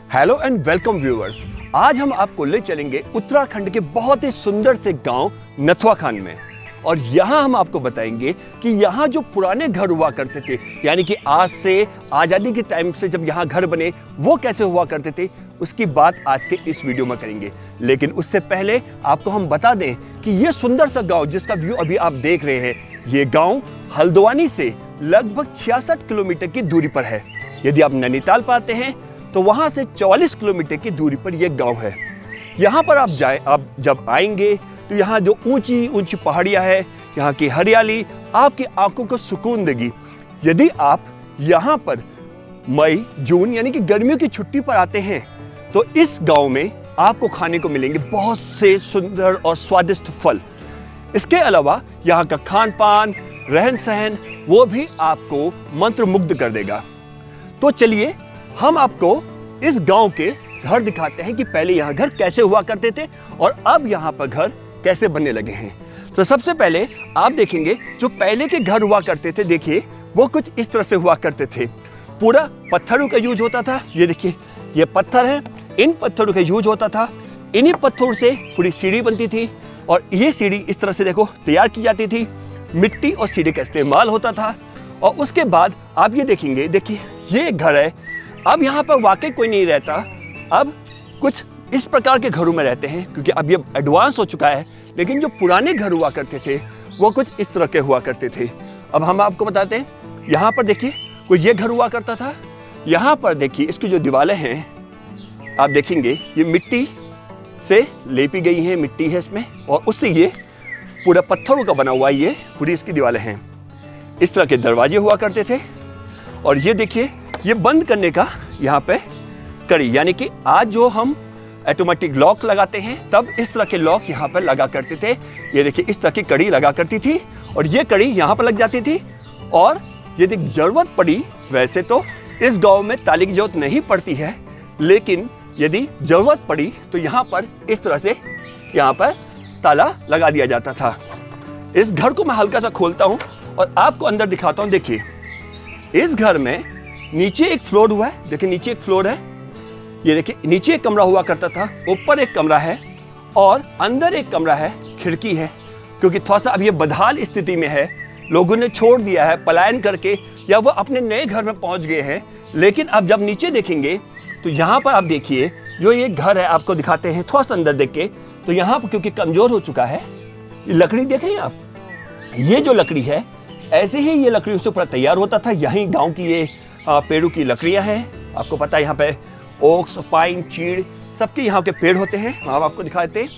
Hello and welcome viewers. आज हम आपको ले चलेंगे उत्तराखंड के बहुत ही सुंदर से गांव नथवा खान में, और यहाँ हम आपको बताएंगे कि यहाँ जो पुराने घर हुआ करते थे, यानी कि आज से आज़ादी के टाइम से जब यहाँ घर बने वो कैसे हुआ करते थे, उसकी बात आज के इस वीडियो में करेंगे। लेकिन उससे पहले आपको हम बता दें कि ये सुंदर सा गांव जिसका व्यू अभी आप देख रहे हैं, ये गांव हल्द्वानी से लगभग 66 किलोमीटर की दूरी पर है। यदि आप नैनीताल पर आते हैं तो वहां से 44 किलोमीटर की दूरी पर यह गांव है। यहाँ पर आप जब आएंगे तो यहाँ जो ऊंची ऊंची पहाड़ियाँ है, यहाँ की हरियाली आपकी आंखों को सुकून देगी। यदि आप यहाँ पर मई जून यानी कि गर्मियों की छुट्टी पर आते हैं तो इस गांव में आपको खाने को मिलेंगे बहुत से सुंदर और स्वादिष्ट फल। इसके अलावा यहाँ का खान पान, रहन सहन वो भी आपको मंत्रमुग्ध कर देगा। तो चलिए हम आपको इस गांव के घर दिखाते हैं कि पहले यहाँ घर कैसे हुआ करते थे और अब यहाँ पर घर कैसे बनने लगे हैं। तो सबसे पहले आप देखेंगे जो पहले के घर हुआ करते थे, देखिए वो कुछ इस तरह से हुआ करते थे। पूरा पत्थरों का यूज होता था। ये देखिए ये पत्थर है, इन पत्थरों का यूज होता था। इन्हीं पत्थरों से पूरी सीढ़ी बनती थी और ये सीढ़ी इस तरह से देखो तैयार की जाती थी। मिट्टी और सीढ़ी का इस्तेमाल होता था। और उसके बाद आप ये देखेंगे, देखिए ये एक घर है। अब यहाँ पर वाकई कोई नहीं रहता, अब कुछ इस प्रकार के घरों में रहते हैं क्योंकि अब ये एडवांस हो चुका है। लेकिन जो पुराने घर हुआ करते थे वो कुछ इस तरह के हुआ करते थे। अब हम आपको बताते हैं, यहाँ पर देखिए कोई ये घर हुआ करता था। यहाँ पर देखिए इसकी जो दीवारें हैं आप देखेंगे ये मिट्टी से लेपी गई हैं, मिट्टी है इसमें, और उससे ये पूरा पत्थरों का बना हुआ ये पूरी इसकी दीवारें हैं। इस तरह के दरवाजे हुआ करते थे। और ये देखिए ये बंद करने का यहाँ पे कड़ी, यानी कि आज जो हम ऑटोमेटिक लॉक लगाते हैं तब इस तरह के लॉक यहाँ पर लगा करते थे। ये देखिए इस तरह की कड़ी लगा करती थी और ये कड़ी यहाँ पर लग जाती थी। और यदि जरूरत पड़ी, वैसे तो इस गांव में ताले की जरूरत नहीं पड़ती है, लेकिन यदि जरूरत पड़ी तो यहाँ पर इस तरह से यहाँ पर ताला लगा दिया जाता था। इस घर को मैं हल्का सा खोलता हूँ और आपको अंदर दिखाता हूँ। देखिए इस घर में नीचे एक फ्लोर हुआ है। देखिए नीचे एक फ्लोर है। ये देखिए नीचे एक कमरा हुआ करता था, ऊपर एक कमरा है और अंदर एक कमरा है, खिड़की है। क्योंकि थोड़ा सा अब ये बदहाल स्थिति में है, लोगों ने छोड़ दिया है पलायन करके या वो अपने नए घर में पहुंच गए हैं। लेकिन अब जब नीचे देखेंगे तो यहाँ पर आप देखिए जो ये घर है, आपको दिखाते हैं थोड़ा सा अंदर देख के। तो यहाँ पर क्योंकि कमजोर हो चुका है, ये लकड़ी देखें आप, ये जो लकड़ी है ऐसे ही ये लकड़ी उससे पूरा तैयार होता था। यहीं गाँव की ये पेड़ों की लकड़ियां हैं। आपको पता है यहाँ पे ओक्स, पाइन, चीड़ सबके यहाँ के पेड़ होते हैं। हम आपको दिखा देते हैं,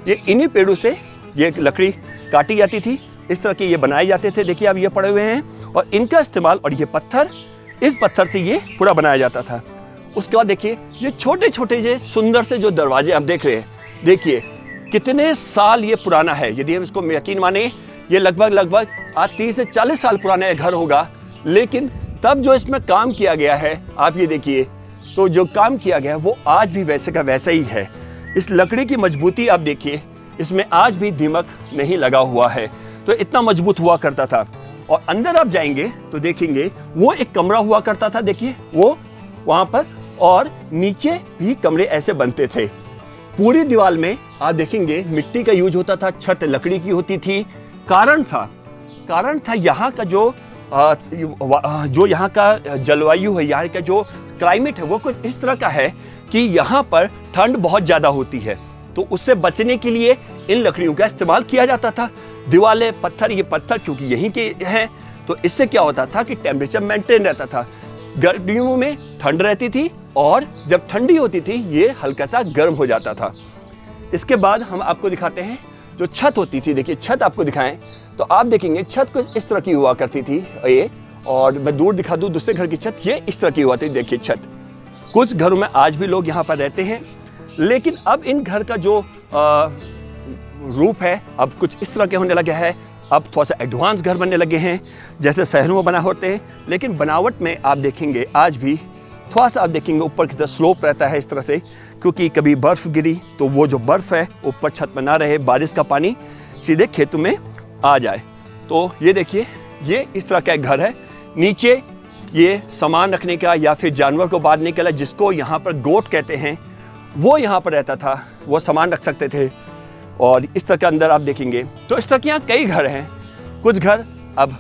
ये इन्हीं पेड़ों से ये लकड़ी काटी जाती थी। इस तरह के ये बनाए जाते थे। देखिए अब ये पड़े हुए हैं और इनका इस्तेमाल, और ये पत्थर, इस पत्थर से ये पूरा बनाया जाता था। उसके बाद देखिए ये छोटे छोटे जो सुंदर से जो दरवाजे आप देख रहे हैं, देखिए कितने साल ये पुराना है। यदि हम इसको यकीन माने, ये लगभग आज 30 से 40 साल पुराना घर होगा। लेकिन तब जो इसमें काम किया गया है, आप ये देखिए, तो जो काम किया गया है वो आज भी वैसे का वैसा ही है। इस लकड़ी की मजबूती आप देखिए, इसमें आज भी दीमक नहीं लगा हुआ है। तो इतना मजबूत हुआ करता था। और अंदर आप जाएंगे तो देखेंगे वो एक कमरा हुआ करता था। देखिए वो वहां पर, और नीचे भी कमरे ऐसे बनते थे। पूरी दीवार में आप देखेंगे मिट्टी का यूज होता था, छत लकड़ी की होती थी। कारण था यहाँ का जो यहाँ का जलवायु है, यहाँ का जो क्लाइमेट है वो कुछ इस तरह का है कि यहाँ पर ठंड बहुत ज्यादा होती है। तो उससे बचने के लिए इन लकड़ियों का इस्तेमाल किया जाता था। दीवारें पत्थर, ये पत्थर क्योंकि यहीं के हैं, तो इससे क्या होता था कि टेम्परेचर मेंटेन रहता था। गर्मियों में ठंड रहती थी और जब ठंडी होती थी ये हल्का सा गर्म हो जाता था। इसके बाद हम आपको दिखाते हैं जो छत होती थी। देखिए छत आपको दिखाएं तो आप देखेंगे छत कुछ इस तरह की हुआ करती थी ये, और मैं दूर दिखा दूं दूसरे घर की छत, ये इस तरह की हुआ थी। देखिए छत, कुछ घरों में आज भी लोग यहाँ पर रहते हैं। लेकिन अब इन घर का जो रूप है अब कुछ इस तरह के होने लगे हैं। अब थोड़ा सा एडवांस घर बनने लगे हैं जैसे शहरों में बना होते हैं। लेकिन बनावट में आप देखेंगे आज भी थोड़ा सा आप देखेंगे ऊपर की तरफ स्लोप रहता है इस तरह से, क्योंकि कभी बर्फ गिरी तो वो जो बर्फ है ऊपर छत में ना रहे, बारिश का पानी सीधे खेतों में आ जाए। तो ये देखिए ये इस तरह का एक घर है। नीचे ये सामान रखने का या फिर जानवर को बांधने के लिए, जिसको यहाँ पर गोट कहते हैं, वो यहाँ पर रहता था, वो सामान रख सकते थे। और इस तरह के अंदर आप देखेंगे तो इस तरह के यहाँ कई घर हैं। कुछ घर अब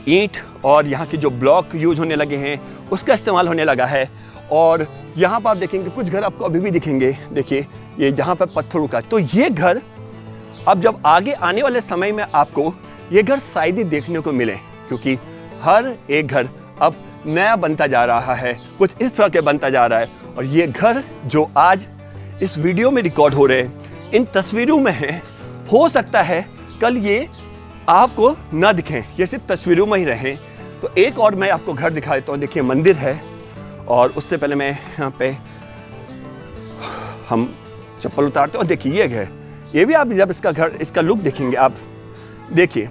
ईंट और यहाँ के जो ब्लॉक यूज होने लगे हैं उसका इस्तेमाल होने लगा है। और यहाँ पर आप देखेंगे कुछ घर आपको अभी भी दिखेंगे, देखिए ये जहाँ पर पत्थरों का। तो ये घर अब जब आगे आने वाले समय में आपको ये घर शायद ही देखने को मिले, क्योंकि हर एक घर अब नया बनता जा रहा है, कुछ इस तरह के बनता जा रहा है। और ये घर जो आज इस वीडियो में रिकॉर्ड हो रहे हैं, इन तस्वीरों में हैं, हो सकता है कल ये आपको ना दिखें, ये सिर्फ तस्वीरों में ही रहें। तो एक और मैं आपको घर दिखा देता हूँ। देखिए मंदिर है, और उससे पहले मैं यहाँ पे हम चप्पल उतारते हैं। और देखिए ये घर, ये भी आप जब इसका लुक देखेंगे, आप देखिए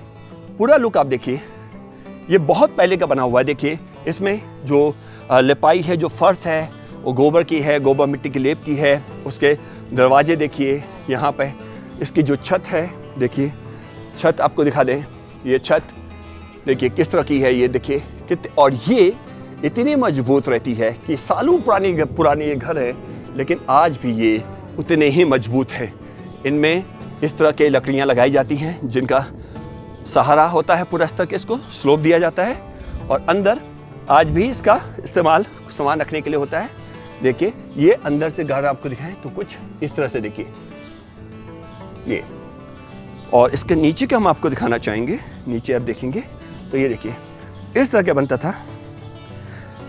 पूरा लुक आप देखिए, ये बहुत पहले का बना हुआ है। देखिए इसमें जो लिपाई है, जो फर्श है वो गोबर की है, गोबर मिट्टी की लेप की है। उसके दरवाजे देखिए, यहाँ पे इसकी जो छत है, देखिए छत आपको दिखा दें, ये छत देखिए किस तरह की है, ये देखिए कितने, और ये इतनी मजबूत रहती है कि सालों पुरानी ये घर है, लेकिन आज भी ये उतने ही मजबूत है। इनमें इस तरह के लकड़ियाँ लगाई जाती हैं जिनका सहारा होता है, पूरा स्तर के इसको स्लोप दिया जाता है। और अंदर आज भी इसका इस्तेमाल सामान रखने के लिए होता है। देखिए ये अंदर से घर आपको दिखाएं तो कुछ इस तरह से देखिए ये। और इसके नीचे का हम आपको दिखाना चाहेंगे। नीचे आप देखेंगे तो ये देखिए इस तरह का बनता था।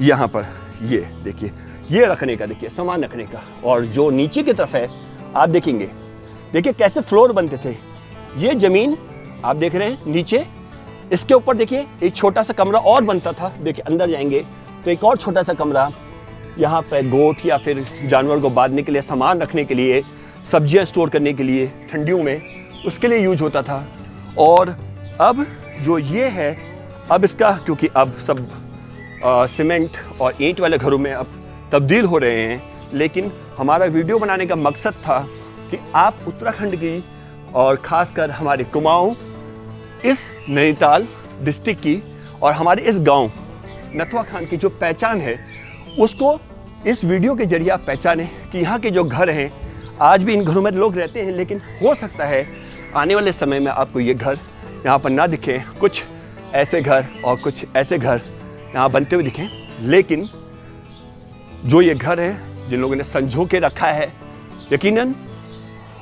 यहाँ पर ये देखिए, ये रखने का, देखिए सामान रखने का। और जो नीचे की तरफ है आप देखेंगे, देखिए कैसे फ्लोर बनते थे। ये जमीन आप देख रहे हैं नीचे, इसके ऊपर देखिए एक छोटा सा कमरा और बनता था। देखिए अंदर जाएंगे तो एक और छोटा सा कमरा, यहाँ पे गोट या फिर जानवर को बांधने के लिए, सामान रखने के लिए, सब्जियां स्टोर करने के लिए ठंडियों में, उसके लिए यूज होता था। और अब जो ये है, अब इसका क्योंकि अब सब सीमेंट और ईंट वाले घरों में अब तब्दील हो रहे हैं, लेकिन हमारा वीडियो बनाने का मकसद था कि आप उत्तराखंड की और ख़ासकर हमारे कुमाऊं, इस नैनीताल डिस्ट्रिक्ट की और हमारे इस गांव नथवा खान की जो पहचान है, उसको इस वीडियो के जरिए आप पहचानें कि यहाँ के जो घर हैं, आज भी इन घरों में लोग रहते हैं, लेकिन हो सकता है आने वाले समय में आपको ये घर यहाँ पर ना दिखें। कुछ ऐसे घर और कुछ ऐसे घर यहाँ बनते हुए दिखें, लेकिन जो ये घर हैं, जिन लोगों ने संजो के रखा है, यकीनन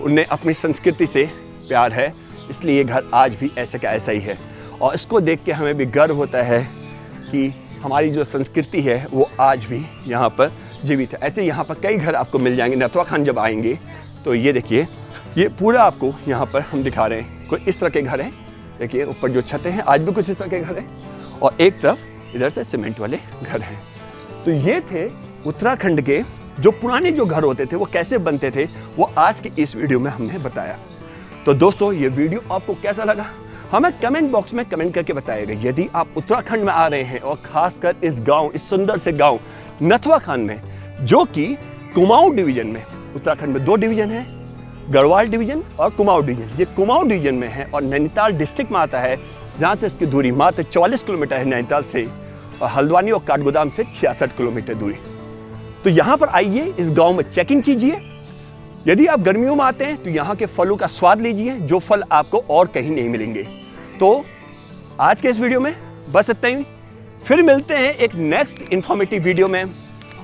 उन्हें अपनी संस्कृति से प्यार है, इसलिए ये घर आज भी ऐसे का ऐसा ही है। और इसको देख के हमें भी गर्व होता है कि हमारी जो संस्कृति है वो आज भी यहाँ पर जीवित है। ऐसे यहाँ पर कई घर आपको मिल जाएंगे। नथवा खान जब आएंगे तो ये देखिए, ये पूरा आपको यहाँ पर हम दिखा रहे हैं, कोई इस तरह के घर हैं। देखिए ऊपर जो छतें हैं, आज भी कुछ इस तरह के घर हैं, और एक तरफ इधर से सीमेंट वाले घर हैं। तो ये थे उत्तराखंड के जो पुराने जो घर होते थे वो कैसे बनते थे, वो आज की इस वीडियो में हमने बताया। तो दोस्तों ये वीडियो आपको कैसा लगा हमें कमेंट बॉक्स में कमेंट करके बताइएगा। यदि आप उत्तराखंड में आ रहे हैं और खासकर इस गांव, इस सुंदर से गांव नथवा खान में, जो कि कुमाऊं डिवीजन में, उत्तराखंड में 2 डिवीजन है, गढ़वाल डिवीजन और कुमाऊं डिवीजन। ये कुमाऊं डिवीजन में है और नैनीताल डिस्ट्रिक्ट में आता है, जहाँ से इसकी दूरी मात्र 44 किलोमीटर है नैनीताल से, और हल्द्वानी और काठगोदाम से 66 किलोमीटर दूरी। तो यहाँ पर आइए, इस गाँव में चेक इन कीजिए। यदि आप गर्मियों में आते हैं तो यहाँ के फलों का स्वाद लीजिए, जो फल आपको और कहीं नहीं मिलेंगे। तो आज के इस वीडियो में बस इतना ही। फिर मिलते हैं एक नेक्स्ट इंफॉर्मेटिव वीडियो में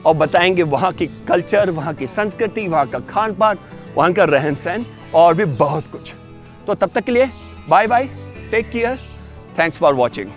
और बताएंगे वहाँ की कल्चर, वहाँ की संस्कृति, वहाँ का खान पान, वहाँ का रहन सहन और भी बहुत कुछ। तो तब तक के लिए bye bye, take care, thanks for watching.